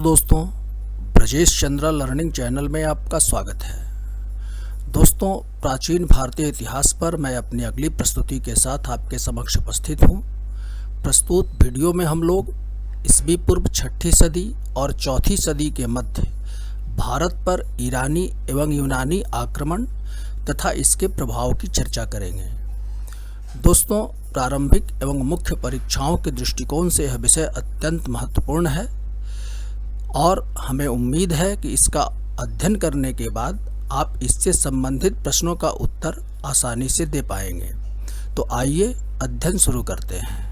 दोस्तों, Brajesh Chandra learning channel में आपका स्वागत है। दोस्तों, प्राचीन भारतीय इतिहास पर मैं अपनी अगली प्रस्तुति के साथ आपके समक्ष उपस्थित हूँ। प्रस्तुत वीडियो में हम लोग ईस्वी पूर्व 6ठी सदी और 4ठी सदी के मध्य भारत पर ईरानी एवं यूनानी आक्रमण तथा इसके प्रभाव की चर्चा करेंगे। दोस्तों, प्रारंभिक एवं मुख्य परीक्षाओं के दृष्टिकोण से यह विषय अत्यंत महत्वपूर्ण है और हमें उम्मीद है कि इसका अध्ययन करने के बाद आप इससे संबंधित प्रश्नों का उत्तर आसानी से दे पाएंगे। तो आइए अध्ययन शुरू करते हैं।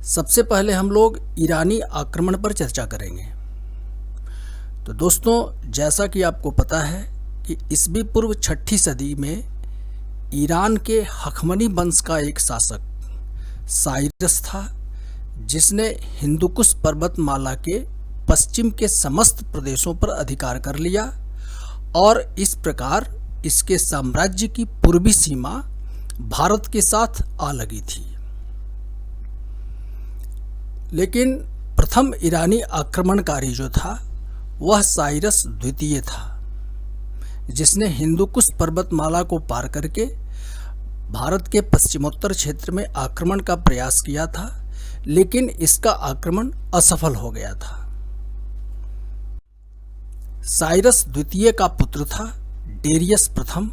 सबसे पहले हम लोग ईरानी आक्रमण पर चर्चा करेंगे। तो दोस्तों, जैसा कि आपको पता है कि ईस्वी पूर्व 6ठी सदी में ईरान के हखमनी वंश का एक शासक साइरस था, जिसने हिंदुकुश पर्वतमाला के पश्चिम के समस्त प्रदेशों पर अधिकार कर लिया और इस प्रकार इसके साम्राज्य की पूर्वी सीमा भारत के साथ आ लगी थी। लेकिन प्रथम ईरानी आक्रमणकारी जो था वह साइरस द्वितीय था, जिसने हिंदुकुश पर्वतमाला को पार करके भारत के पश्चिमोत्तर क्षेत्र में आक्रमण का प्रयास किया था, लेकिन इसका आक्रमण असफल हो गया था। साइरस द्वितीय का पुत्र था डेरियस प्रथम,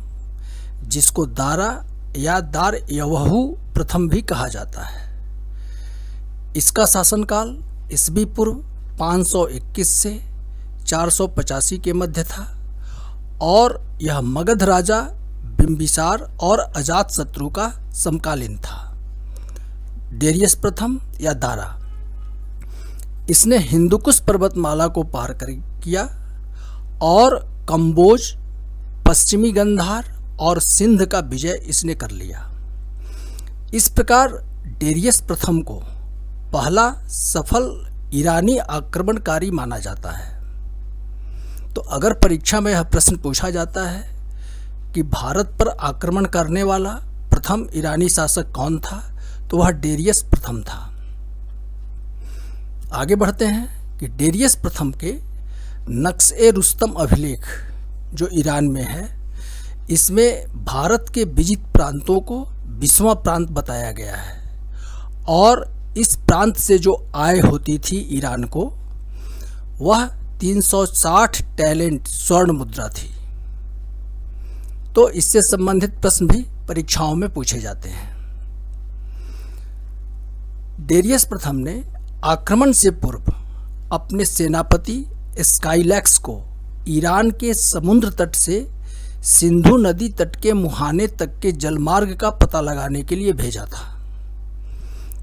जिसको दारा या दार यवहू प्रथम भी कहा जाता है। इसका शासनकाल ईस्वी पूर्व 521 से 485 के मध्य था और यह मगध राजा बिंबिसार और अजातशत्रु का समकालीन था। डेरियस प्रथम या दारा, इसने हिंदुकुश पर्वतमाला को पार किया और कंबोज, पश्चिमी गंधार और सिंध का विजय इसने कर लिया। इस प्रकार डेरियस प्रथम को पहला सफल ईरानी आक्रमणकारी माना जाता है। तो अगर परीक्षा में यह प्रश्न पूछा जाता है कि भारत पर आक्रमण करने वाला प्रथम ईरानी शासक कौन था, तो वह डेरियस प्रथम था। आगे बढ़ते हैं कि डेरियस प्रथम के नक्श-ए-रुस्तम अभिलेख जो ईरान में है, इसमें भारत के विजित प्रांतों को 20वां प्रांत बताया गया है और इस प्रांत से जो आय होती थी ईरान को, वह 360 टैलेंट स्वर्ण मुद्रा थी। तो इससे संबंधित प्रश्न भी परीक्षाओं में पूछे जाते हैं। डेरियस प्रथम ने आक्रमण से पूर्व अपने सेनापति स्काइलैक्स को ईरान के समुद्र तट से सिंधु नदी तट के मुहाने तक के जलमार्ग का पता लगाने के लिए भेजा था।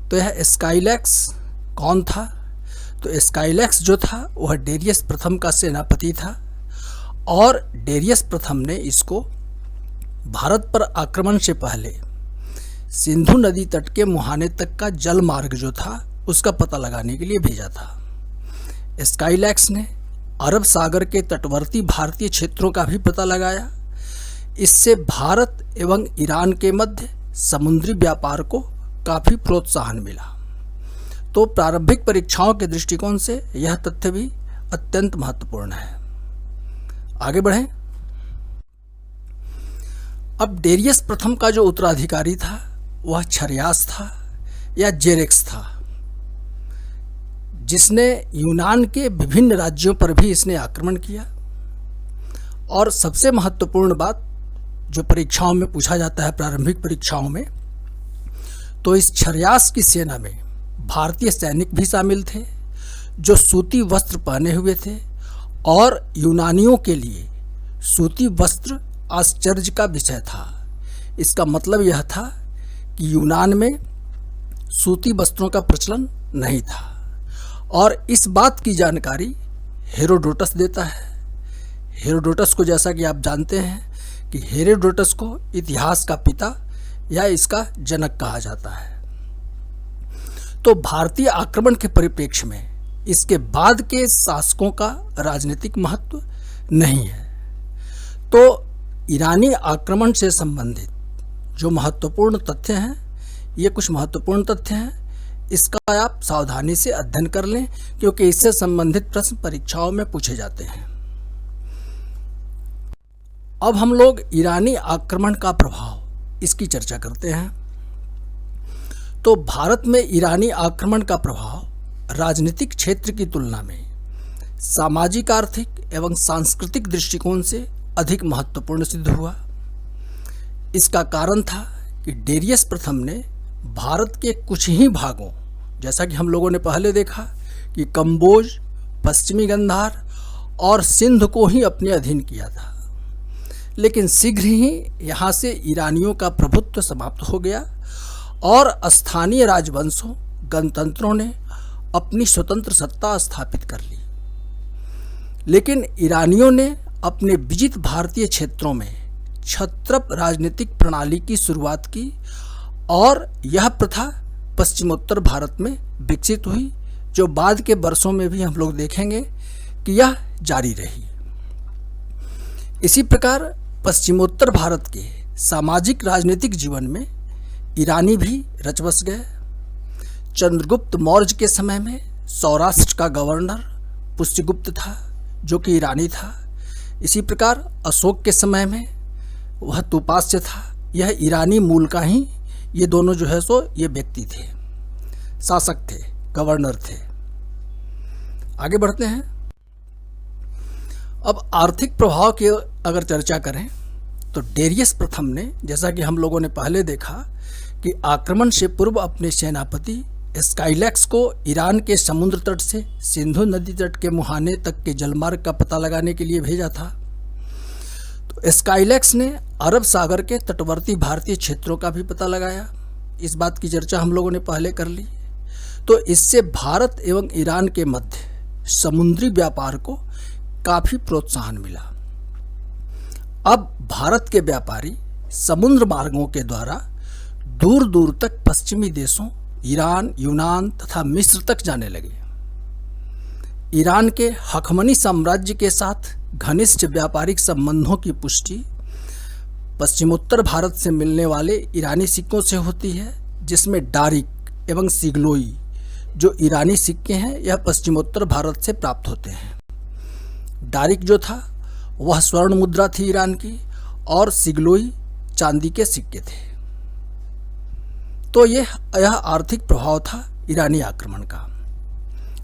तो यह स्काइलैक्स कौन था? तो स्काइलैक्स जो था वह डेरियस प्रथम का सेनापति था और डेरियस प्रथम ने इसको भारत पर आक्रमण से पहले सिंधु नदी तट के मुहाने तक का जल मार्ग जो था उसका पता लगाने के लिए भेजा था। स्काइलैक्स ने अरब सागर के तटवर्ती भारतीय क्षेत्रों का भी पता लगाया। इससे भारत एवं ईरान के मध्य समुद्री व्यापार को काफ़ी प्रोत्साहन मिला। तो प्रारंभिक परीक्षाओं के दृष्टिकोण से यह तथ्य भी अत्यंत महत्वपूर्ण है। आगे बढ़ें। अब डेरियस प्रथम का जो उत्तराधिकारी था वह छर्यास था या जेरेक्स था, जिसने यूनान के विभिन्न राज्यों पर भी इसने आक्रमण किया। और सबसे महत्वपूर्ण बात जो परीक्षाओं में पूछा जाता है, प्रारंभिक परीक्षाओं में, तो इस छर्यास की सेना में भारतीय सैनिक भी शामिल थे जो सूती वस्त्र पहने हुए थे और यूनानियों के लिए सूती वस्त्र आश्चर्य का विषय था। इसका मतलब यह था कि यूनान में सूती वस्त्रों का प्रचलन नहीं था और इस बात की जानकारी हेरोडोटस देता है। हेरोडोटस को, जैसा कि आप जानते हैं कि हेरोडोटस को इतिहास का पिता या इसका जनक कहा जाता है। तो भारतीय आक्रमण के परिप्रेक्ष्य में इसके बाद के शासकों का राजनीतिक महत्व नहीं है। तो ईरानी आक्रमण से संबंधित जो महत्वपूर्ण तथ्य हैं, ये कुछ महत्वपूर्ण तथ्य हैं। इसका आप सावधानी से अध्ययन कर लें, क्योंकि इससे संबंधित प्रश्न परीक्षाओं में पूछे जाते हैं। अब हम लोग ईरानी आक्रमण का प्रभाव, इसकी चर्चा करते हैं। तो भारत में ईरानी आक्रमण का प्रभाव राजनीतिक क्षेत्र की तुलना में सामाजिक, आर्थिक एवं सांस्कृतिक दृष्टिकोण से अधिक महत्वपूर्ण सिद्ध हुआ। इसका कारण था कि डेरियस प्रथम ने भारत के कुछ ही भागों, जैसा कि हम लोगों ने पहले देखा कि कंबोज, पश्चिमी गंधार और सिंध को ही अपने अधीन किया था, लेकिन शीघ्र ही यहाँ से ईरानियों का प्रभुत्व समाप्त हो गया और स्थानीय राजवंशों, गणतंत्रों ने अपनी स्वतंत्र सत्ता स्थापित कर ली। लेकिन ईरानियों ने अपने विजित भारतीय क्षेत्रों में क्षत्रप राजनीतिक प्रणाली की शुरुआत की और यह प्रथा पश्चिमोत्तर भारत में विकसित हुई, जो बाद के वर्षों में भी हम लोग देखेंगे कि यह जारी रही। इसी प्रकार पश्चिमोत्तर भारत के सामाजिक राजनीतिक जीवन में ईरानी भी रच बस गए। चंद्रगुप्त मौर्य के समय में सौराष्ट्र का गवर्नर पुष्यगुप्त था, जो कि ईरानी था। इसी प्रकार अशोक के समय में वह तुपास्य था, यह ईरानी मूल का ही, ये दोनों जो है सो ये व्यक्ति थे, शासक थे, गवर्नर थे। आगे बढ़ते हैं। अब आर्थिक प्रभाव की अगर चर्चा करें तो डेरियस प्रथम ने, जैसा कि हम लोगों ने पहले देखा कि आक्रमण से पूर्व अपने सेनापति स्काइलैक्स को ईरान के समुद्र तट से सिंधु नदी तट के मुहाने तक के जलमार्ग का पता लगाने के लिए भेजा था। तो स्काइलैक्स ने अरब सागर के तटवर्ती भारतीय क्षेत्रों का भी पता लगाया। इस बात की चर्चा हम लोगों ने पहले कर ली। तो इससे भारत एवं ईरान के मध्य समुद्री व्यापार को काफ़ी प्रोत्साहन मिला। अब भारत के व्यापारी समुद्र मार्गों के द्वारा दूर दूर तक पश्चिमी देशों ईरान, यूनान तथा मिस्र तक जाने लगे। ईरान के हखमनी साम्राज्य के साथ घनिष्ठ व्यापारिक संबंधों की पुष्टि पश्चिमोत्तर भारत से मिलने वाले ईरानी सिक्कों से होती है, जिसमें डारिक एवं सिगलोई जो ईरानी सिक्के हैं यह पश्चिमोत्तर भारत से प्राप्त होते हैं। डारिक जो था वह स्वर्ण मुद्रा थी ईरान की और सिगलोई चांदी के सिक्के थे। तो यह आर्थिक प्रभाव था ईरानी आक्रमण का।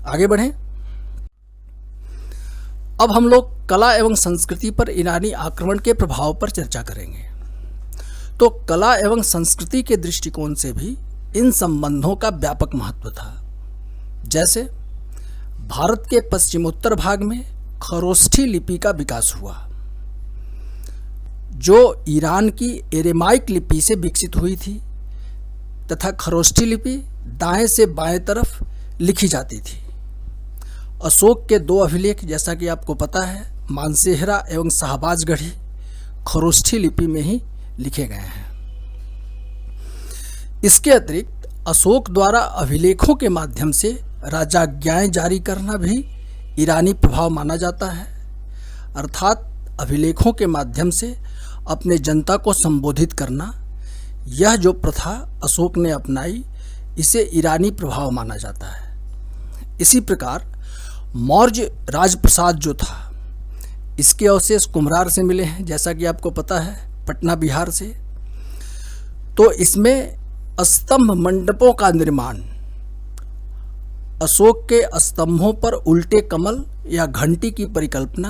आगे बढ़ें। अब हम लोग कला एवं संस्कृति पर ईरानी आक्रमण के प्रभाव पर चर्चा करेंगे। तो कला एवं संस्कृति के दृष्टिकोण से भी इन संबंधों का व्यापक महत्व था। जैसे भारत के पश्चिमोत्तर भाग में खरोष्ठी लिपि का विकास हुआ, जो ईरान की एरेमाइक लिपि से विकसित हुई थी तथा खरोष्ठी लिपि दाएं से बाएं तरफ लिखी जाती थी। अशोक के दो अभिलेख, जैसा कि आपको पता है, मानसेहरा एवं शाहबाजगढ़ी, खरोष्ठी लिपि में ही लिखे गए हैं। इसके अतिरिक्त अशोक द्वारा अभिलेखों के माध्यम से राजाज्ञाएं जारी करना भी ईरानी प्रभाव माना जाता है। अर्थात अभिलेखों के माध्यम से अपने जनता को संबोधित करना, यह जो प्रथा अशोक ने अपनाई, इसे ईरानी प्रभाव माना जाता है। इसी प्रकार मौर्य राजप्रसाद जो था, इसके अवशेष कुम्हरार से मिले हैं, जैसा कि आपको पता है, पटना बिहार से। तो इसमें स्तंभ मंडपों का निर्माण, अशोक के स्तंभों पर उल्टे कमल या घंटी की परिकल्पना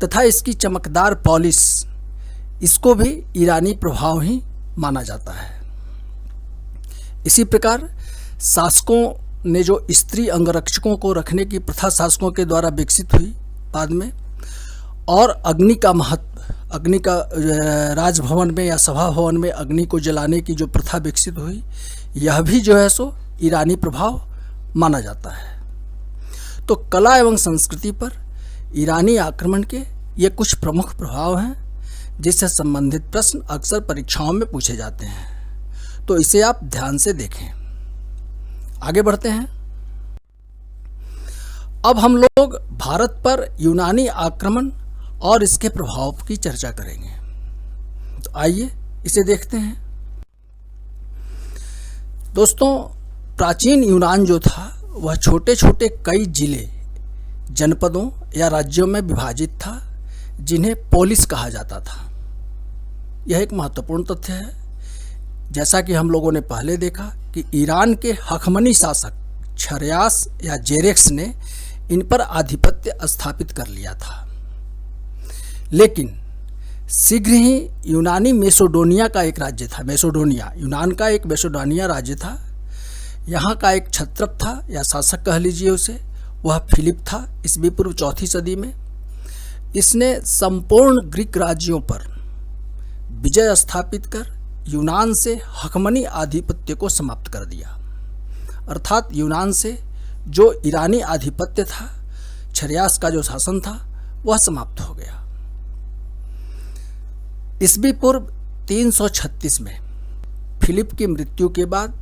तथा इसकी चमकदार पॉलिश, इसको भी ईरानी प्रभाव ही माना जाता है। इसी प्रकार शासकों ने जो स्त्री अंगरक्षकों को रखने की प्रथा शासकों के द्वारा विकसित हुई बाद में, और अग्नि का महत्व, अग्नि का राजभवन में या सभा भवन में अग्नि को जलाने की जो प्रथा विकसित हुई, यह भी जो है सो ईरानी प्रभाव माना जाता है। तो कला एवं संस्कृति पर ईरानी आक्रमण के ये कुछ प्रमुख प्रभाव हैं, जिससे संबंधित प्रश्न अक्सर परीक्षाओं में पूछे जाते हैं। तो इसे आप ध्यान से देखें। आगे बढ़ते हैं। अब हम लोग भारत पर यूनानी आक्रमण और इसके प्रभाव की चर्चा करेंगे। तो आइए इसे देखते हैं। दोस्तों, प्राचीन यूनान जो था वह छोटे छोटे कई जिले, जनपदों या राज्यों में विभाजित था, जिन्हें पोलिस कहा जाता था। यह एक महत्वपूर्ण तथ्य है। जैसा कि हम लोगों ने पहले देखा कि ईरान के हखमनी शासक छर्यास या जेरेक्स ने इन पर आधिपत्य स्थापित कर लिया था, लेकिन शीघ्र ही यूनानी मेसोडोनिया का एक राज्य था, मेसोडोनिया यूनान का एक मेसोडोनिया राज्य था, यहाँ का एक क्षत्रप था या शासक कह लीजिए उसे, वह फिलिप था ईस्वी पूर्व 4वीं सदी में। इसने संपूर्ण ग्रीक राज्यों पर विजय स्थापित कर यूनान से हकमनी आधिपत्य को समाप्त कर दिया, अर्थात यूनान से जो ईरानी आधिपत्य था, छर्यास का जो शासन था, वह समाप्त हो गया। ईस्वी पूर्व 336 में फिलिप की मृत्यु के बाद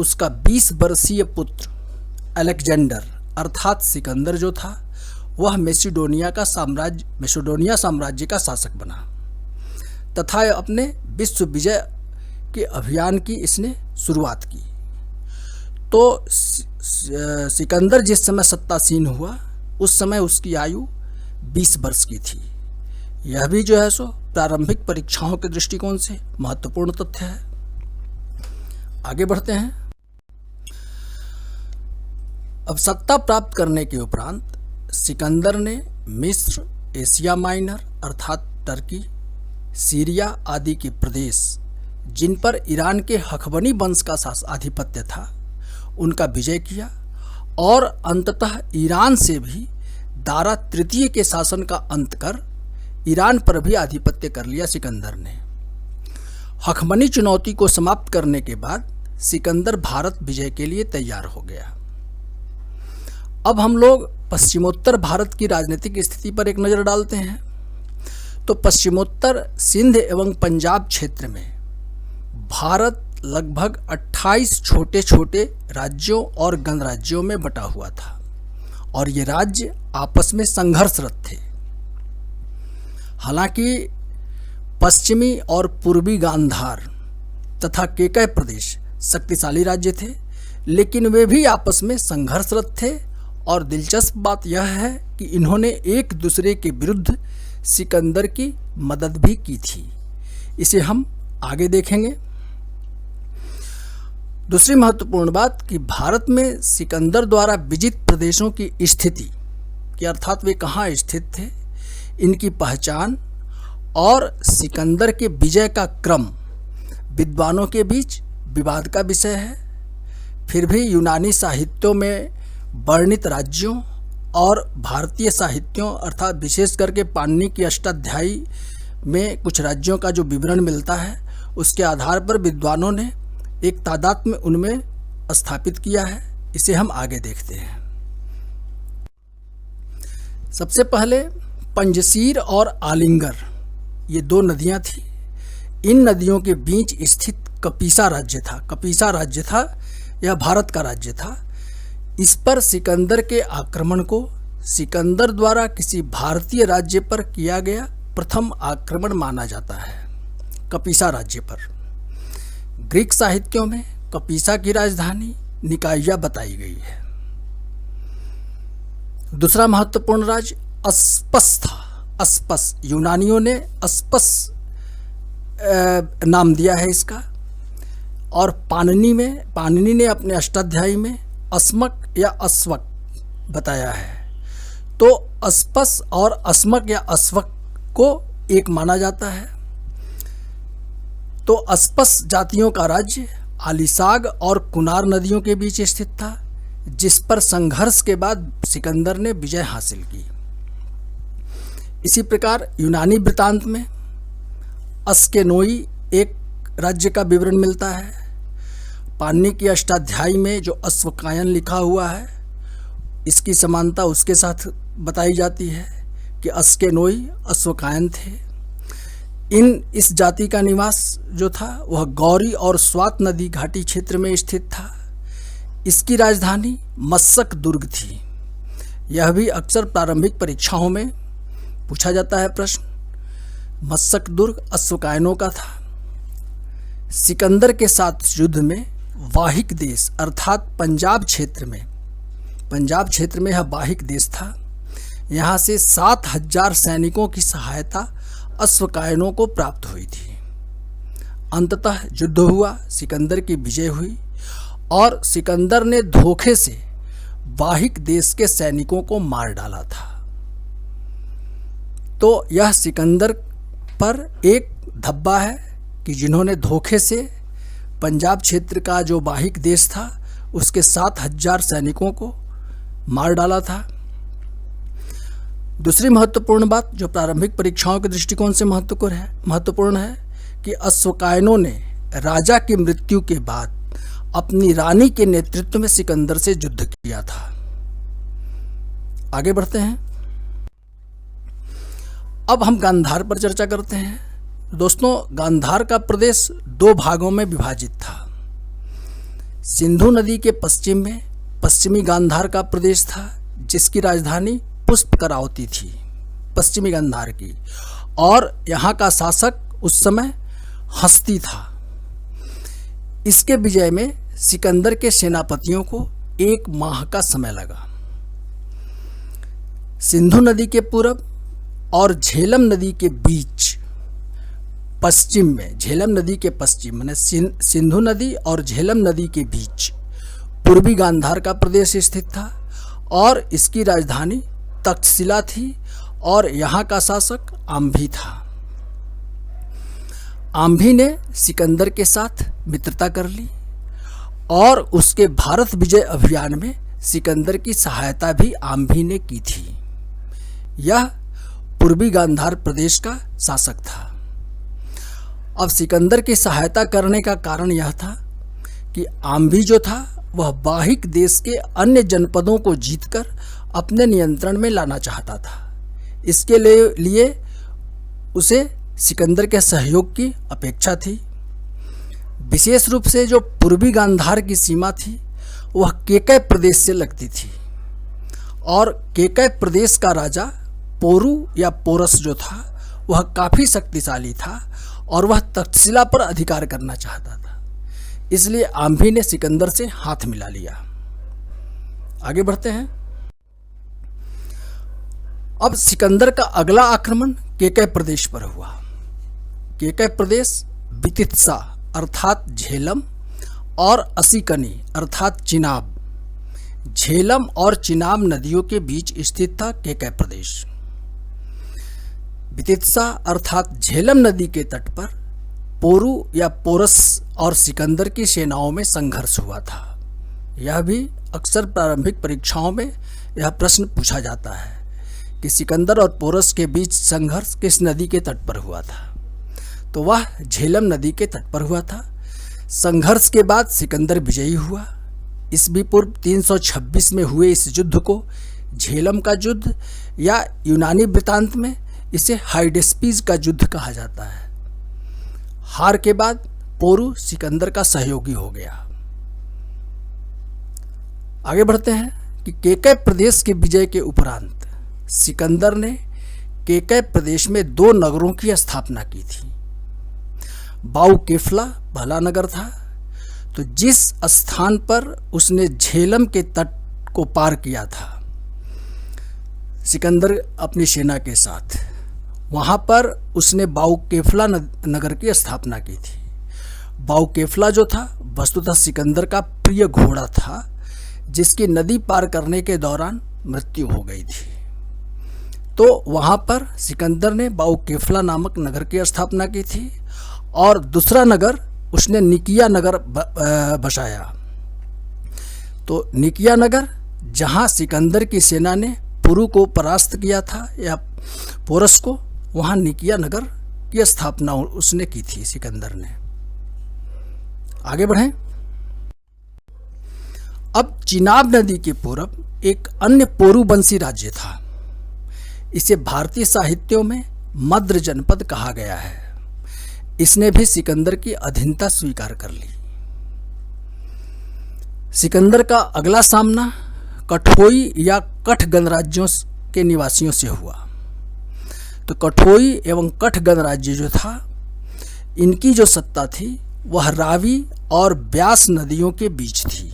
उसका 20 वर्षीय पुत्र अलेक्जेंडर अर्थात सिकंदर जो था, वह मेसोडोनिया साम्राज्य का शासक बना तथा अपने विश्व विजय के अभियान की इसने शुरुआत की। तो सिकंदर जिस समय सत्तासीन हुआ, उस समय उसकी आयु 20 वर्ष की थी। यह भी जो है सो प्रारंभिक परीक्षाओं के दृष्टिकोण से महत्वपूर्ण तथ्य है। आगे बढ़ते हैं। अब सत्ता प्राप्त करने के उपरांत सिकंदर ने मिस्र, एशिया माइनर अर्थात टर्की, सीरिया आदि के प्रदेश, जिन पर ईरान के हखबनी वंश का आधिपत्य था, उनका विजय किया और अंततः ईरान से भी दारा तृतीय के शासन का अंत कर ईरान पर भी आधिपत्य कर लिया सिकंदर ने। हखमनी चुनौती को समाप्त करने के बाद सिकंदर भारत विजय के लिए तैयार हो गया। अब हम लोग पश्चिमोत्तर भारत की राजनीतिक स्थिति पर एक नज़र डालते हैं। तो पश्चिमोत्तर सिंध एवं पंजाब क्षेत्र में भारत लगभग 28 छोटे छोटे राज्यों और गणराज्यों में बटा हुआ था और ये राज्य आपस में संघर्षरत थे। हालांकि पश्चिमी और पूर्वी गांधार तथा केकय प्रदेश शक्तिशाली राज्य थे, लेकिन वे भी आपस में संघर्षरत थे और दिलचस्प बात यह है कि इन्होंने एक दूसरे के विरुद्ध सिकंदर की मदद भी की थी। इसे हम आगे देखेंगे। दूसरी महत्वपूर्ण बात कि भारत में सिकंदर द्वारा विजित प्रदेशों की स्थिति कि अर्थात वे कहाँ स्थित थे, इनकी पहचान और सिकंदर के विजय का क्रम विद्वानों के बीच विवाद का विषय है। फिर भी यूनानी साहित्यों में वर्णित राज्यों और भारतीय साहित्यों अर्थात विशेष करके पाणिनि की अष्टाध्यायी में कुछ राज्यों का जो विवरण मिलता है, उसके आधार पर विद्वानों ने एक तादाद में उनमें स्थापित किया है। इसे हम आगे देखते हैं। सबसे पहले पंजशीर और आलिंगर, ये दो नदियां थी। इन नदियों के बीच स्थित कपीसा राज्य था। कपीसा राज्य था, यह भारत का राज्य था। इस पर सिकंदर के आक्रमण को सिकंदर द्वारा किसी भारतीय राज्य पर किया गया प्रथम आक्रमण माना जाता है, कपीसा राज्य पर। ग्रीक साहित्यों में कपीसा की राजधानी निकाया बताई गई है। दूसरा महत्वपूर्ण राज्य अस्पस था। अस्पस, यूनानियों ने अस्पस नाम दिया है इसका, और पाणिनि ने अपने अष्टाध्यायी में अस्मक या अस्वक बताया है। तो अस्पस और अस्मक या अस्वक को एक माना जाता है। तो अस्पस जातियों का राज्य आलिसाग और कुनार नदियों के बीच स्थित था, जिस पर संघर्ष के बाद सिकंदर ने विजय हासिल की। इसी प्रकार यूनानी वृत्तांत में अस्केनोई एक राज्य का विवरण मिलता है। पाणिनि की अष्टाध्यायी में जो अश्वकायन लिखा हुआ है, इसकी समानता उसके साथ बताई जाती है कि अस्केनोई अश्वकायन थे। इस जाति का निवास जो था वह गौरी और स्वात नदी घाटी क्षेत्र में स्थित था। इसकी राजधानी मस्सक दुर्ग थी। यह भी अक्सर प्रारंभिक परीक्षाओं में पूछा जाता है प्रश्न। मस्सक दुर्ग अश्वकायनों का था। सिकंदर के साथ युद्ध में वाहिक देश अर्थात पंजाब क्षेत्र में यह वाहिक देश था। यहाँ से 7,000 सैनिकों की सहायता अश्वकायनों को प्राप्त हुई थी। अंततः युद्ध हुआ, सिकंदर की विजय हुई और सिकंदर ने धोखे से वाहिक देश के सैनिकों को मार डाला था। तो यह सिकंदर पर एक धब्बा है कि जिन्होंने धोखे से पंजाब क्षेत्र का जो वाहिक देश था उसके 7,000 सैनिकों को मार डाला था। दूसरी महत्वपूर्ण बात जो प्रारंभिक परीक्षाओं के दृष्टिकोण से महत्वपूर्ण है कि अश्वकायनों ने राजा की मृत्यु के बाद अपनी रानी के नेतृत्व में सिकंदर से युद्ध किया था। आगे बढ़ते हैं। अब हम गांधार पर चर्चा करते हैं। दोस्तों, गांधार का प्रदेश 2 भागों में विभाजित था। सिंधु नदी के पश्चिम में पश्चिमी गांधार का प्रदेश था, जिसकी राजधानी पुष्पकरावती थी, पश्चिमी गांधार की, और यहाँ का शासक उस समय हस्ती था। इसके विजय में सिकंदर के सेनापतियों को 1 माह का समय लगा। सिंधु नदी के पूर्व और झेलम नदी के बीच पश्चिम में, झेलम नदी के पश्चिम माने सिंधु नदी और झेलम नदी के बीच पूर्वी गांधार का प्रदेश स्थित था और इसकी राजधानी तक्षशिला थी और यहाँ का शासक आम्भी था। आम्भी ने सिकंदर के साथ मित्रता कर ली और उसके भारत विजय अभियान में सिकंदर की सहायता भी आम्भी ने की थी। यह पूर्वी गांधार प्रदेश का शासक था। अब सिकंदर की सहायता करने का कारण यह था कि आम्भी जो था वह वाहिक देश के अन्य जनपदों को जीतकर अपने नियंत्रण में लाना चाहता था। इसके लिए उसे सिकंदर के सहयोग की अपेक्षा थी। विशेष रूप से जो पूर्वी गांधार की सीमा थी वह केकय प्रदेश से लगती थी और केकय प्रदेश का राजा पोरू या पोरस जो था वह काफ़ी शक्तिशाली था और वह तक्षशिला पर अधिकार करना चाहता था। इसलिए आम्भी ने सिकंदर से हाथ मिला लिया। आगे बढ़ते हैं। अब सिकंदर का अगला आक्रमण केकय प्रदेश पर हुआ। केकय प्रदेश बितित्सा अर्थात झेलम और असिकनी अर्थात चिनाब, झेलम और चिनाब नदियों के बीच स्थित था केकय प्रदेश। बितित्सा अर्थात झेलम नदी के तट पर पोरू या पोरस और सिकंदर की सेनाओं में संघर्ष हुआ था। यह भी अक्सर प्रारंभिक परीक्षाओं में यह प्रश्न पूछा जाता है कि सिकंदर और पोरस के बीच संघर्ष किस नदी के तट पर हुआ था। तो वह झेलम नदी के तट पर हुआ था। संघर्ष के बाद सिकंदर विजयी हुआ। ईस्वी पूर्व 326 में हुए इस युद्ध को झेलम का युद्ध या यूनानी वृत्तांत में इसे हाइडेस्पीज का युद्ध कहा जाता है। हार के बाद पोरू सिकंदर का सहयोगी हो गया। आगे बढ़ते हैं कि केकय प्रदेश के विजय के उपरांत सिकंदर ने केकय प्रदेश में 2 नगरों की स्थापना की थी। बाउकेफला पहला नगर था। तो जिस स्थान पर उसने झेलम के तट को पार किया था सिकंदर अपनी सेना के साथ, वहाँ पर उसने बाउकेफला नगर की स्थापना की थी। बाउकेफला जो था वस्तुतः सिकंदर का प्रिय घोड़ा था, जिसकी नदी पार करने के दौरान मृत्यु हो गई थी। तो वहाँ पर सिकंदर ने बाउकेफला नामक नगर की स्थापना की थी और दूसरा नगर उसने निकिया नगर बसाया। तो निकिया नगर जहाँ सिकंदर की सेना ने पुरु को परास्त किया था या पोरस को, वहाँ निकिया नगर की स्थापना उसने की थी सिकंदर ने। आगे बढ़ें। अब चिनाब नदी के पूर्व एक अन्य पोरुवंशी राज्य था। इसे भारतीय साहित्यों में मद्र जनपद कहा गया है। इसने भी सिकंदर की अधीनता स्वीकार कर ली। सिकंदर का अगला सामना कठोई या कठ गणराज्यों के निवासियों से हुआ। तो कठोई एवं कठ गणराज्य जो था, इनकी जो सत्ता थी वह रावी और ब्यास नदियों के बीच थी।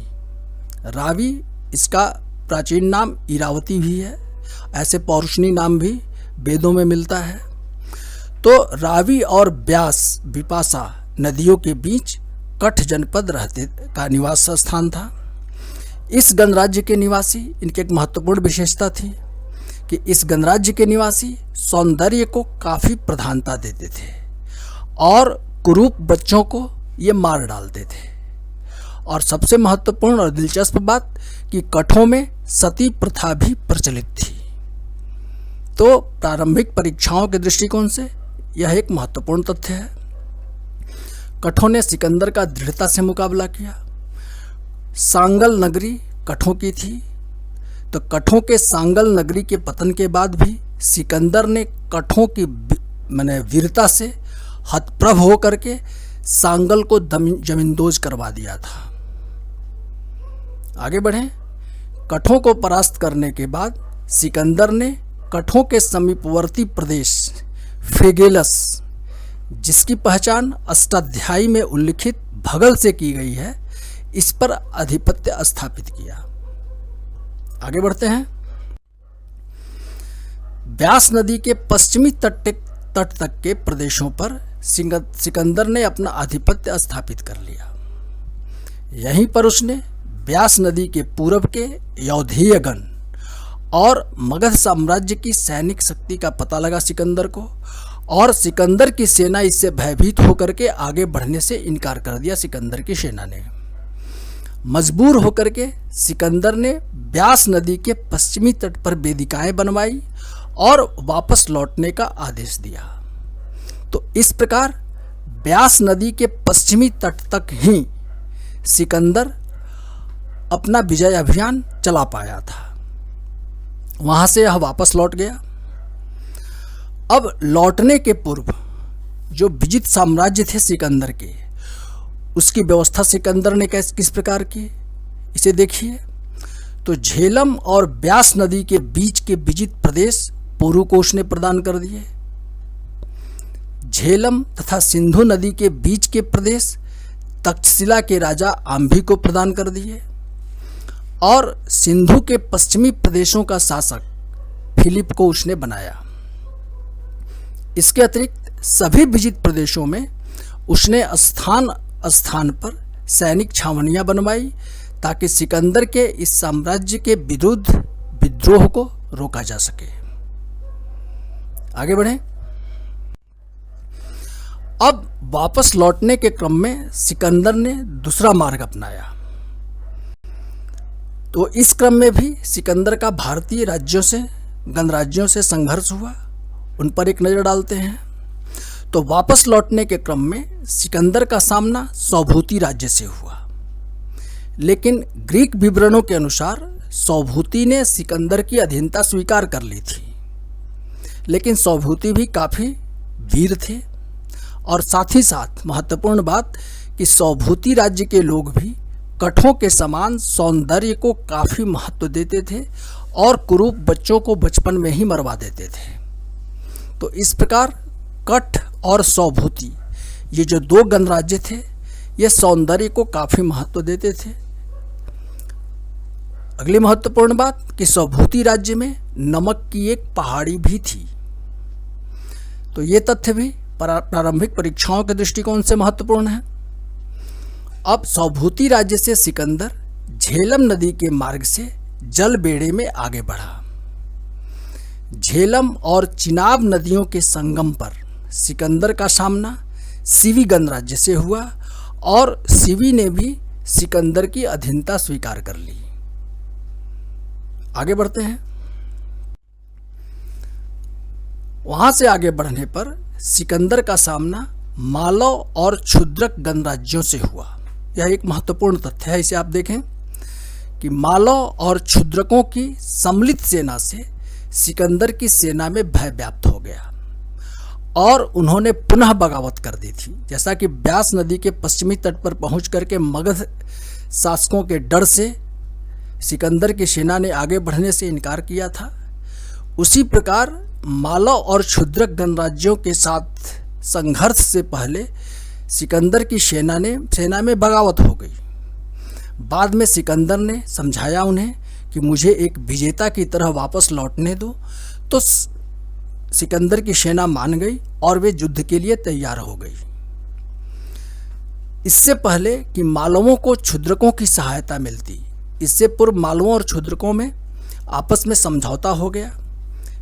रावी इसका प्राचीन नाम इरावती भी है, ऐसे पौरुषणी नाम भी वेदों में मिलता है। तो रावी और ब्यास विपाशा नदियों के बीच कठ जनपद रहते का निवास स्थान था। इस गणराज्य के निवासी, इनकी एक महत्वपूर्ण विशेषता थी कि इस गणराज्य के निवासी सौंदर्य को काफ़ी प्रधानता देते थे और कुरूप बच्चों को ये मार डालते थे। और सबसे महत्वपूर्ण और दिलचस्प बात कि कठों में सती प्रथा भी प्रचलित थी। तो प्रारंभिक परीक्षाओं के दृष्टिकोण से यह एक महत्वपूर्ण तथ्य है। कठों ने सिकंदर का दृढ़ता से मुकाबला किया। सांगल नगरी कठों की थी, तो कठों के सांगल नगरी के पतन के बाद भी सिकंदर ने कठों की वीरता से हतप्रभ होकर के सांगल को जमींदोज करवा दिया था। आगे बढ़ें। कठों को परास्त करने के बाद सिकंदर ने कठों के समीपवर्ती प्रदेश फेगेलस, जिसकी पहचान अष्टाध्यायी में उल्लिखित भगल से की गई है, इस पर आधिपत्य स्थापित किया। आगे बढ़ते हैं। ब्यास नदी के पश्चिमी तट तक के प्रदेशों पर सिकंदर ने अपना आधिपत्य स्थापित कर लिया। यहीं पर उसने ब्यास नदी के पूर्व के यौधेयगण और मगध साम्राज्य की सैनिक शक्ति का पता लगा सिकंदर को, और सिकंदर की सेना इससे भयभीत होकर के आगे बढ़ने से इनकार कर दिया। सिकंदर की सेना ने मजबूर होकर के सिकंदर ने ब्यास नदी के पश्चिमी तट पर वेदिकाएं बनवाई और वापस लौटने का आदेश दिया। तो इस प्रकार ब्यास नदी के पश्चिमी तट तक ही सिकंदर अपना विजय अभियान चला पाया था। वहां से यह वापस लौट गया। अब लौटने के पूर्व जो विजित साम्राज्य थे सिकंदर के, उसकी व्यवस्था सिकंदर ने किस प्रकार की, इसे देखिए। तो झेलम और ब्यास नदी के बीच के विजित प्रदेश पुरुकोश ने प्रदान कर दिए। झेलम तथा सिंधु नदी के बीच के प्रदेश तक्षशिला के राजा आम्भी को प्रदान कर दिए, और सिंधु के पश्चिमी प्रदेशों का शासक फिलिप को उसने बनाया। इसके अतिरिक्त सभी विजित प्रदेशों में उसने स्थान स्थान पर सैनिक छावनियां बनवाई ताकि सिकंदर के इस साम्राज्य के विरुद्ध विद्रोह को रोका जा सके। आगे बढ़ें। अब वापस लौटने के क्रम में सिकंदर ने दूसरा मार्ग अपनाया। तो इस क्रम में भी सिकंदर का भारतीय राज्यों से, गणराज्यों से संघर्ष हुआ। उन पर एक नज़र डालते हैं। तो वापस लौटने के क्रम में सिकंदर का सामना सौभूति राज्य से हुआ, लेकिन ग्रीक विवरणों के अनुसार सौभूति ने सिकंदर की अधीनता स्वीकार कर ली थी। लेकिन सौभूति भी काफ़ी वीर थे, और साथ ही साथ महत्वपूर्ण बात कि सौभूति राज्य के लोग भी कठों के समान सौंदर्य को काफ़ी महत्व देते थे और कुरूप बच्चों को बचपन में ही मरवा देते थे। तो इस प्रकार कठ और सौभूति, ये जो दो गणराज्य थे, ये सौंदर्य को काफ़ी महत्व देते थे। अगली महत्वपूर्ण बात कि सौभूति राज्य में नमक की एक पहाड़ी भी थी। तो ये तथ्य भी प्रारंभिक परीक्षाओं के दृष्टिकोण से महत्वपूर्ण है। अब सौभूति राज्य से सिकंदर झेलम नदी के मार्ग से जल बेड़े में आगे बढ़ा। झेलम और चिनाब नदियों के संगम पर सिकंदर का सामना सिवी गणराज्य से हुआ, और सिवी ने भी सिकंदर की अधीनता स्वीकार कर ली। आगे बढ़ते हैं। वहां से आगे बढ़ने पर सिकंदर का सामना मालव और क्षुद्रक गणराज्यों से हुआ। यह एक महत्वपूर्ण तथ्य है, इसे आप देखें कि मालव और क्षुद्रकों की सम्मिलित सेना से सिकंदर की सेना में भय व्याप्त हो गया और उन्होंने पुनः बगावत कर दी थी। जैसा कि ब्यास नदी के पश्चिमी तट पर पहुंच करके मगध शासकों के डर से सिकंदर की सेना ने आगे बढ़ने से इनकार किया था, उसी प्रकार मालव और क्षुद्रक गणराज्यों के साथ संघर्ष से पहले सिकंदर की सेना में बगावत हो गई। बाद में सिकंदर ने समझाया उन्हें कि मुझे एक विजेता की तरह वापस लौटने दो, तो सिकंदर की सेना मान गई और वे युद्ध के लिए तैयार हो गई। इससे पहले कि मालवों को क्षुद्रकों की सहायता मिलती, इससे पूर्व मालवों और क्षुद्रकों में आपस में समझौता हो गया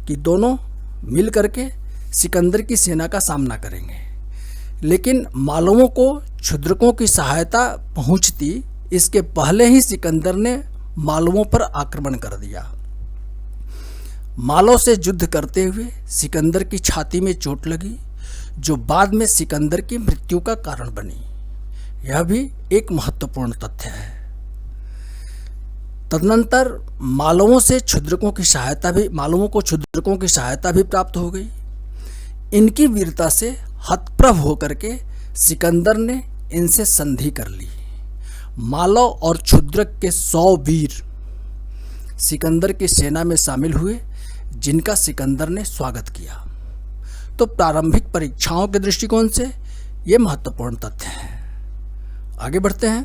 कि दोनों मिल करके सिकंदर की सेना का सामना करेंगे। लेकिन मालवों को क्षुद्रकों की सहायता पहुंचती इसके पहले ही सिकंदर ने मालवों पर आक्रमण कर दिया। मालव से युद्ध करते हुए सिकंदर की छाती में चोट लगी, जो बाद में सिकंदर की मृत्यु का कारण बनी। यह भी एक महत्वपूर्ण तथ्य है। तदनंतर मालवों को क्षुद्रकों की सहायता भी प्राप्त हो गई। इनकी वीरता से हतप्रभ होकर के सिकंदर ने इनसे संधि कर ली। मालव और क्षुद्रक के 100 वीर सिकंदर की सेना में शामिल हुए, जिनका सिकंदर ने स्वागत किया। तो प्रारंभिक परीक्षाओं के दृष्टिकोण से ये महत्वपूर्ण तथ्य है। आगे बढ़ते हैं।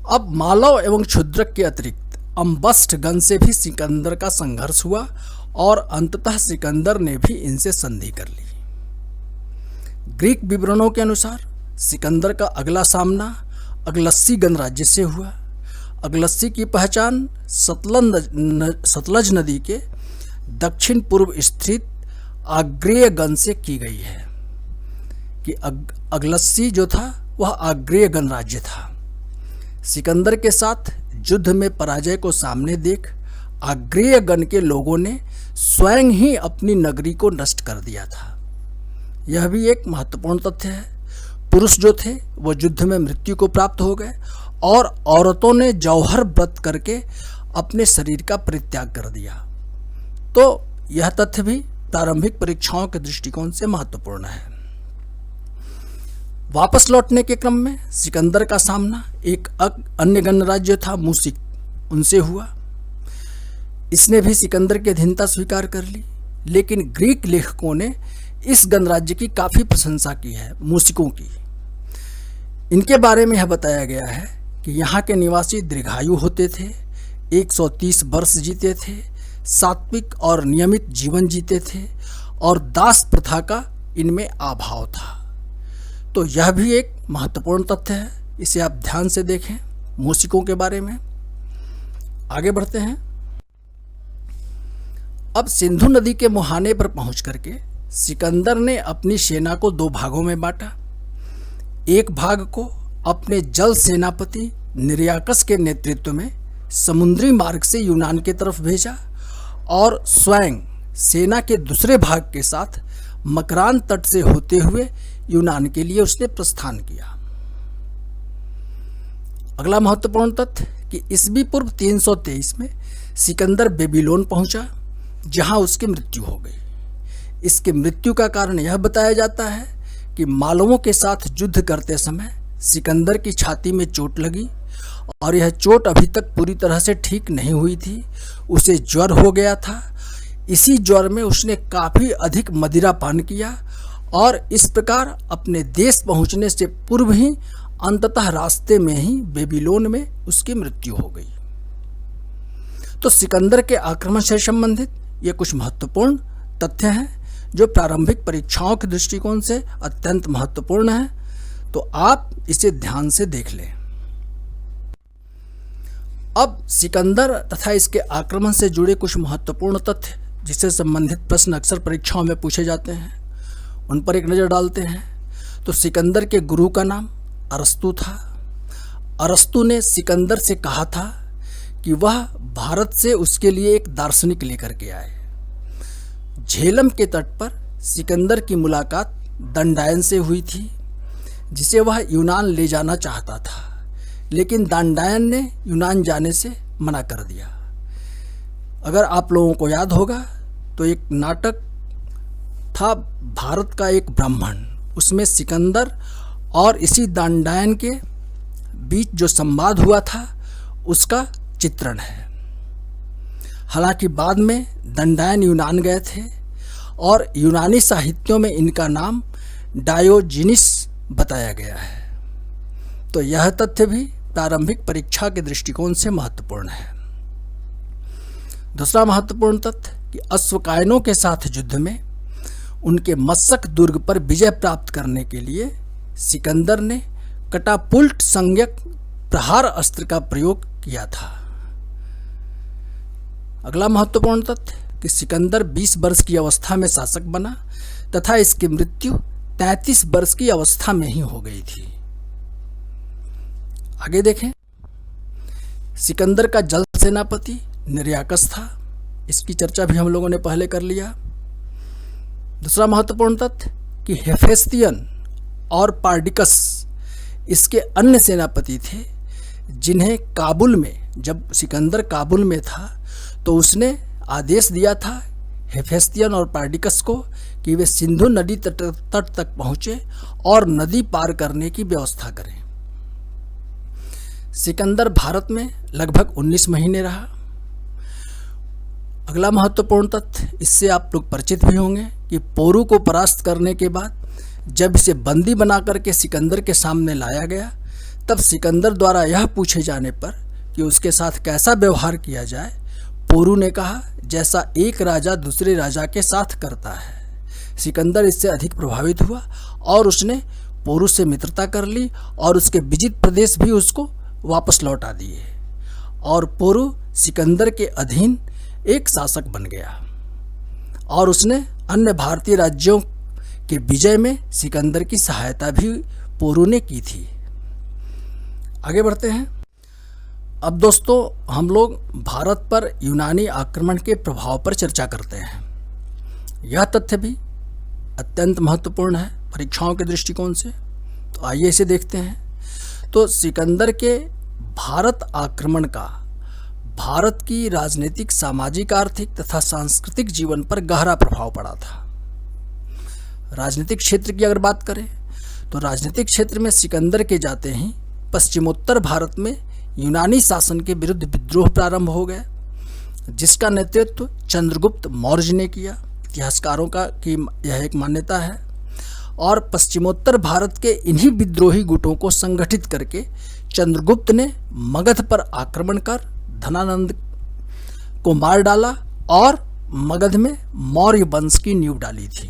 अब मालव एवं क्षुद्रक के अतिरिक्त अम्बष्ठगण से भी सिकंदर का संघर्ष हुआ और अंततः सिकंदर ने भी इनसे संधि कर ली। ग्रीक विवरणों के अनुसार सिकंदर का अगला सामना अगलस्सी गणराज्य से हुआ। अगलस्सी की पहचान सतलज नदी के दक्षिण पूर्व स्थित आग्नेय गण से की गई है कि अगलस्सी जो था वह आग्नेय गणराज्य था। सिकंदर के साथ युद्ध में पराजय को सामने देख आग्नेय गण के लोगों ने स्वयं ही अपनी नगरी को नष्ट कर दिया था। यह भी एक महत्वपूर्ण तथ्य है। पुरुष जो थे वो युद्ध में मृत्यु को प्राप्त हो गए और औरतों ने जौहर व्रत करके अपने शरीर का परित्याग कर दिया। तो यह तथ्य भी प्रारंभिक परीक्षाओं के दृष्टिकोण से महत्वपूर्ण है। वापस लौटने के क्रम में सिकंदर का सामना एक अन्य गणराज्य था मूसिक, उनसे हुआ। इसने भी सिकंदर की अधीनता स्वीकार कर ली, लेकिन ग्रीक लेखकों ने इस गणराज्य की काफ़ी प्रशंसा की है, मूसिकों की। इनके बारे में यह बताया गया है कि यहाँ के निवासी दीर्घायु होते थे, 130 वर्ष जीते थे, सात्विक और नियमित जीवन जीते थे और दास प्रथा का इनमें अभाव था। तो यह भी एक महत्वपूर्ण तथ्य है, इसे आप ध्यान से देखें मूसिकों के बारे में। आगे बढ़ते हैं। अब सिंधु नदी के मुहाने पर पहुंच करके सिकंदर ने अपनी सेना को 2 भागों में बांटा। एक भाग को अपने जल सेनापति निर्याकस के नेतृत्व में समुद्री मार्ग से यूनान की तरफ भेजा और स्वयं सेना के दूसरे भाग के साथ मकरान तट से होते हुए यूनान के लिए उसने प्रस्थान किया। अगला महत्वपूर्ण तथ्य कि ईस्वी पूर्व 323 में सिकंदर बेबीलोन पहुंचा, जहां उसकी मृत्यु हो गई। इसकी मृत्यु का कारण यह बताया जाता है कि मालवों के साथ युद्ध करते समय सिकंदर की छाती में चोट लगी और यह चोट अभी तक पूरी तरह से ठीक नहीं हुई थी। उसे ज्वर हो गया था। इसी ज्वर में उसने काफ़ी अधिक मदिरा पान किया और इस प्रकार अपने देश पहुंचने से पूर्व ही अंततः रास्ते में ही बेबीलोन में उसकी मृत्यु हो गई। तो सिकंदर के आक्रमण से संबंधित ये कुछ महत्वपूर्ण तथ्य हैं जो प्रारंभिक परीक्षाओं के दृष्टिकोण से अत्यंत महत्वपूर्ण है। तो आप इसे ध्यान से देख लें। अब सिकंदर तथा इसके आक्रमण से जुड़े कुछ महत्वपूर्ण तथ्य जिससे संबंधित प्रश्न अक्सर परीक्षाओं में पूछे जाते हैं, उन पर एक नज़र डालते हैं। तो सिकंदर के गुरु का नाम अरस्तु था। अरस्तु ने सिकंदर से कहा था कि वह भारत से उसके लिए एक दार्शनिक लेकर के आए। झेलम के तट पर सिकंदर की मुलाकात दंडायन से हुई थी, जिसे वह यूनान ले जाना चाहता था, लेकिन दंडायन ने यूनान जाने से मना कर दिया। अगर आप लोगों को याद होगा तो एक नाटक था भारत का एक ब्राह्मण, उसमें सिकंदर और इसी दंडायन के बीच जो संवाद हुआ था उसका चित्रण है। हालांकि बाद में दंडायन यूनान गए थे और यूनानी साहित्यों में इनका नाम डायोजिनिस बताया गया है। तो यह तथ्य भी प्रारंभिक परीक्षा के दृष्टिकोण से महत्वपूर्ण है। दूसरा महत्वपूर्ण तथ्य कि अश्वकायनों के साथ युद्ध में उनके मशक दुर्ग पर विजय प्राप्त करने के लिए सिकंदर ने कटापुल्ट संज्ञक प्रहार अस्त्र का प्रयोग किया था। अगला महत्वपूर्ण तथ्य कि सिकंदर 20 वर्ष की अवस्था में शासक बना तथा इसकी मृत्यु 33 वर्ष की अवस्था में ही हो गई थी। आगे देखें, सिकंदर का जल सेनापति निर्याकस था। इसकी चर्चा भी हम लोगों ने पहले कर लिया। दूसरा महत्वपूर्ण तथ्य कि हेफेस्टियन और पार्डिकस इसके अन्य सेनापति थे, जिन्हें काबुल में, जब सिकंदर काबुल में था तो उसने आदेश दिया था हेफेस्टियन और पार्डिकस को कि वे सिंधु नदी तट तक पहुँचे और नदी पार करने की व्यवस्था करें। सिकंदर भारत में लगभग 19 महीने रहा। अगला महत्वपूर्ण तथ्य, इससे आप लोग परिचित भी होंगे कि पोरू को परास्त करने के बाद जब इसे बंदी बना करके सिकंदर के सामने लाया गया, तब सिकंदर द्वारा यह पूछे जाने पर कि उसके साथ कैसा व्यवहार किया जाए, पोरू ने कहा जैसा एक राजा दूसरे राजा के साथ करता है। सिकंदर इससे अधिक प्रभावित हुआ और उसने पोरू से मित्रता कर ली और उसके विजित प्रदेश भी उसको वापस लौटा दिए और पोरू सिकंदर के अधीन एक शासक बन गया और उसने अन्य भारतीय राज्यों के विजय में सिकंदर की सहायता भी पोरू ने की थी। आगे बढ़ते हैं। अब दोस्तों हम लोग भारत पर यूनानी आक्रमण के प्रभाव पर चर्चा करते हैं। यह तथ्य भी अत्यंत महत्वपूर्ण है परीक्षाओं के दृष्टिकोण से। तो आइए इसे देखते हैं। तो सिकंदर के भारत आक्रमण का भारत की राजनीतिक, सामाजिक, आर्थिक तथा सांस्कृतिक जीवन पर गहरा प्रभाव पड़ा था। राजनीतिक क्षेत्र की अगर बात करें तो राजनीतिक क्षेत्र में सिकंदर के जाते ही पश्चिमोत्तर भारत में यूनानी शासन के विरुद्ध विद्रोह प्रारंभ हो गया, जिसका नेतृत्व चंद्रगुप्त मौर्य ने किया। इतिहासकारों का कि यह एक मान्यता है। और पश्चिमोत्तर भारत के इन्हीं विद्रोही गुटों को संगठित करके चंद्रगुप्त ने मगध पर आक्रमण कर धनानंद को मार डाला और मगध में मौर्य वंश की नींव डाली थी।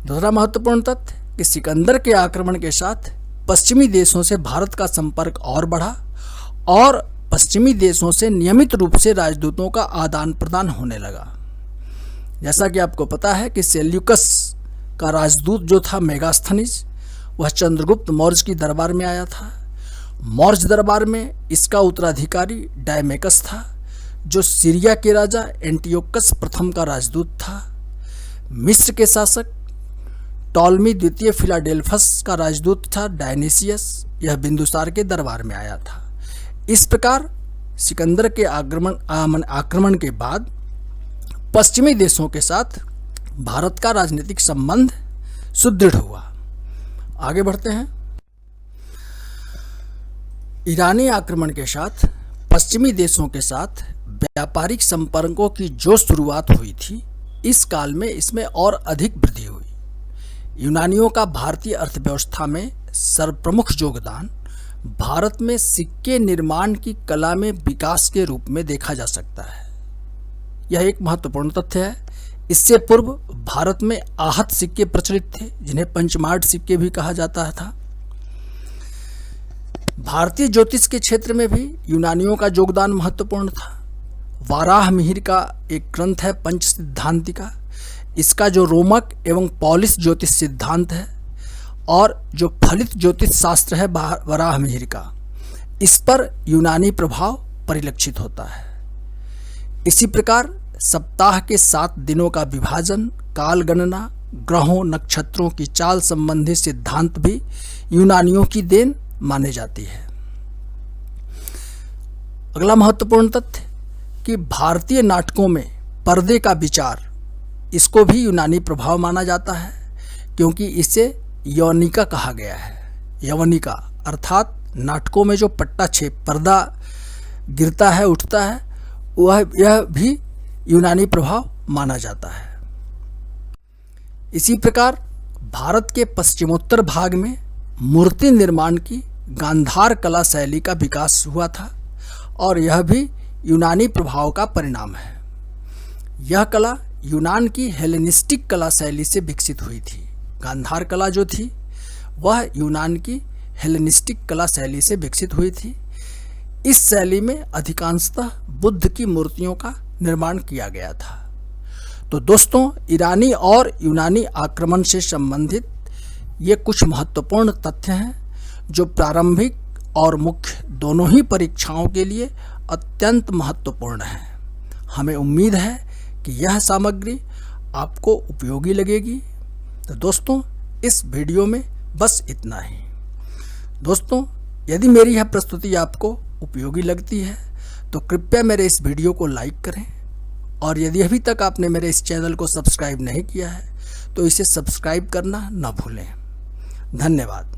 दूसरा महत्वपूर्ण तथ्य कि सिकंदर के आक्रमण के साथ पश्चिमी देशों से भारत का संपर्क और बढ़ा और पश्चिमी देशों से नियमित रूप से राजदूतों का आदान प्रदान होने लगा। जैसा कि आपको पता है कि सेल्यूकस का राजदूत जो था मेगास्थनीज, वह चंद्रगुप्त मौर्य की दरबार में आया था। मौर्य दरबार में इसका उत्तराधिकारी डायमेकस था, जो सीरिया के राजा एंटियोकस प्रथम का राजदूत था। मिस्र के शासक टॉलमी द्वितीय फिलाडेल्फस का राजदूत था डायनीसियस, यह बिंदुसार के दरबार में आया था। इस प्रकार सिकंदर के आक्रमण के बाद पश्चिमी देशों के साथ भारत का राजनीतिक संबंध सुदृढ़ हुआ। आगे बढ़ते हैं। ईरानी आक्रमण के साथ पश्चिमी देशों के साथ व्यापारिक संपर्कों की जो शुरुआत हुई थी, इस काल में इसमें और अधिक वृद्धि हुई। यूनानियों का भारतीय अर्थव्यवस्था में सर्वप्रमुख योगदान भारत में सिक्के निर्माण की कला में विकास के रूप में देखा जा सकता है। यह एक महत्वपूर्ण तथ्य है। इससे पूर्व भारत में आहत सिक्के प्रचलित थे, जिन्हें पंचमार्ट सिक्के भी कहा जाता था। भारतीय ज्योतिष के क्षेत्र में भी यूनानियों का योगदान महत्वपूर्ण था। वाराह मिहिर का एक ग्रंथ है पंच सिद्धांतिका। इसका जो रोमक एवं पॉलिश ज्योतिष सिद्धांत है और जो फलित ज्योतिष शास्त्र है वराह मिहिर का, इस पर यूनानी प्रभाव परिलक्षित होता है। इसी प्रकार सप्ताह के 7 दिनों का विभाजन, काल गणना, ग्रहों, नक्षत्रों की चाल संबंधी सिद्धांत भी यूनानियों की देन माने जाती है। अगला महत्वपूर्ण तथ्य कि भारतीय नाटकों में पर्दे का विचार, इसको भी यूनानी प्रभाव माना जाता है, क्योंकि इसे यवनिका कहा गया है। यवनिका अर्थात नाटकों में जो पट्टा छेप पर्दा गिरता है, उठता है, यह भी यूनानी प्रभाव माना जाता है। इसी प्रकार भारत के पश्चिमोत्तर भाग में मूर्ति निर्माण की गांधार कला शैली का विकास हुआ था और यह भी यूनानी प्रभाव का परिणाम है। यह कला यूनान की हेलेनिस्टिक कला शैली से विकसित हुई थी। गांधार कला जो थी वह यूनान की हेलेनिस्टिक कला शैली से विकसित हुई थी। इस शैली में अधिकांशतः बुद्ध की मूर्तियों का निर्माण किया गया था। तो दोस्तों, ईरानी और यूनानी आक्रमण से संबंधित ये कुछ महत्वपूर्ण तथ्य हैं जो प्रारंभिक और मुख्य दोनों ही परीक्षाओं के लिए अत्यंत महत्वपूर्ण हैं। हमें उम्मीद है कि यह सामग्री आपको उपयोगी लगेगी। तो दोस्तों, इस वीडियो में बस इतना ही। दोस्तों, यदि मेरी यह प्रस्तुति आपको उपयोगी लगती है तो कृपया मेरे इस वीडियो को लाइक करें और यदि अभी तक आपने मेरे इस चैनल को सब्सक्राइब नहीं किया है तो इसे सब्सक्राइब करना न भूलें। धन्यवाद।